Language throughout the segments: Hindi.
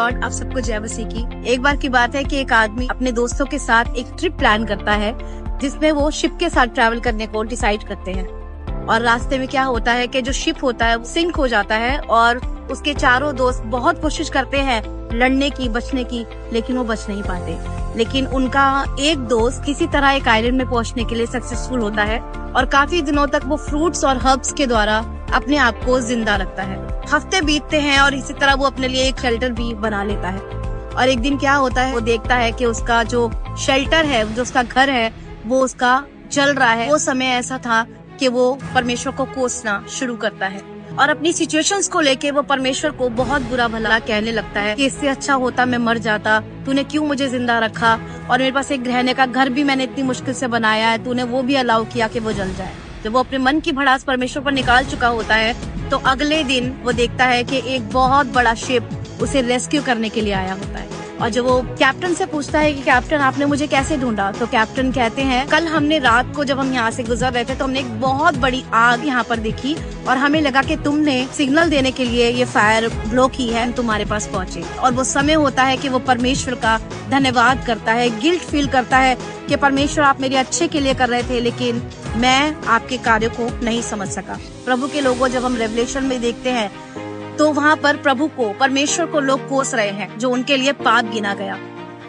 लॉर्ड, आप सबको जय मसीह की। एक बार की बात है कि एक आदमी अपने दोस्तों के साथ एक ट्रिप प्लान करता है जिसमें वो शिप के साथ ट्रैवल करने को डिसाइड करते हैं। और रास्ते में क्या होता है कि जो शिप होता है वो सिंक हो जाता है और उसके चारों दोस्त बहुत कोशिश करते हैं लड़ने की, बचने की, लेकिन वो बच नहीं पाते। लेकिन उनका एक दोस्त किसी तरह एक आइलैंड में पहुंचने के लिए सक्सेसफुल होता है और काफी दिनों तक वो फ्रूट्स और हर्ब्स के द्वारा अपने आप को जिंदा रखता है। हफ्ते बीतते हैं और इसी तरह वो अपने लिए एक शेल्टर भी बना लेता है। और एक दिन क्या होता है, वो देखता है कि उसका जो शेल्टर है, जो उसका घर है, वो उसका जल रहा है। वो समय ऐसा था कि वो परमेश्वर को कोसना शुरू करता है और अपनी सिचुएशंस को लेके वो परमेश्वर को बहुत बुरा भला कहने लगता है कि इससे अच्छा होता मैं मर जाता, तूने क्यों मुझे जिंदा रखा, और मेरे पास एक रहने का घर भी मैंने इतनी मुश्किल से बनाया है, तूने वो भी अलाउ किया कि वो जल जाए। जब वो अपने मन की भड़ास परमेश्वर पर निकाल चुका होता है तो अगले दिन वो देखता है कि एक बहुत बड़ा शिप उसे रेस्क्यू करने के लिए आया होता है। और जब वो कैप्टन से पूछता है कि कैप्टन आपने मुझे कैसे ढूंढा, तो कैप्टन कहते हैं कल हमने रात को जब हम यहाँ से गुजर रहे थे तो हमने एक बहुत बड़ी आग यहाँ पर देखी और हमें लगा कि तुमने सिग्नल देने के लिए ये फायर ब्लो की है, हम तुम्हारे पास पहुँचे। और वो समय होता है कि वो परमेश्वर का धन्यवाद करता है, गिल्ट फील करता है कि परमेश्वर आप मेरे अच्छे के लिए कर रहे थे लेकिन मैं आपके कार्य को नहीं समझ सका। प्रभु के लोगों, जब हम रेवलेशन में देखते हैं तो वहाँ पर प्रभु को, परमेश्वर को लोग कोस रहे हैं जो उनके लिए पाप गिना गया।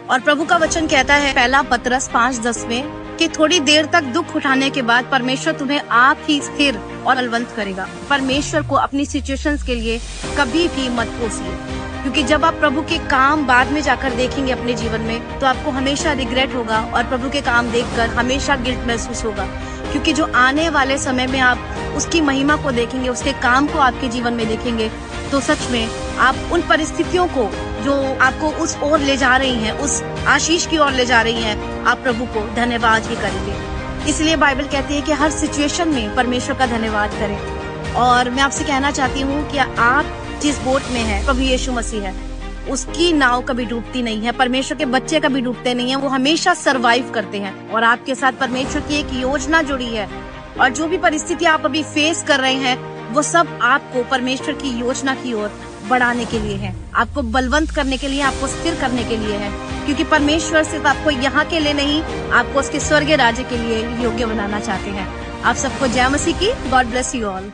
और प्रभु का वचन कहता है पहला पतरस 5:10 में कि थोड़ी देर तक दुख उठाने के बाद परमेश्वर तुम्हें आप ही स्थिर और बलवंत करेगा। परमेश्वर को अपनी सिचुएशंस के लिए कभी भी मत कोसिए, क्योंकि जब आप प्रभु के काम बाद में जाकर देखेंगे अपने जीवन में तो आपको हमेशा रिग्रेट होगा और प्रभु के काम देखकर हमेशा गिल्ट महसूस होगा। क्योंकि जो आने वाले समय में आप उसकी महिमा को देखेंगे, उसके काम को आपके जीवन में देखेंगे, तो सच में आप उन परिस्थितियों को जो आपको उस ओर ले जा रही हैं, उस आशीष की ओर ले जा रही हैं, आप प्रभु को धन्यवाद ही करेंगे। इसलिए बाइबल कहती है कि हर सिचुएशन में परमेश्वर का धन्यवाद करें। और मैं आपसे कहना चाहती हूँ कि आप जिस बोट में है, प्रभु यीशु मसीह है, उसकी नाव कभी डूबती नहीं है, परमेश्वर के बच्चे कभी डूबते नहीं है, वो हमेशा सरवाइव करते हैं। और आपके साथ परमेश्वर की एक योजना जुड़ी है और जो भी परिस्थिति आप अभी फेस कर रहे हैं वो सब आपको परमेश्वर की योजना की ओर बढ़ाने के लिए है, आपको बलवंत करने के लिए, आपको स्थिर करने के लिए है। क्योंकि परमेश्वर सिर्फ आपको यहाँ के लिए नहीं, आपको उसके स्वर्गीय राज्य के लिए योग्य बनाना चाहते हैं। आप सबको जय मसीह की। God bless you all.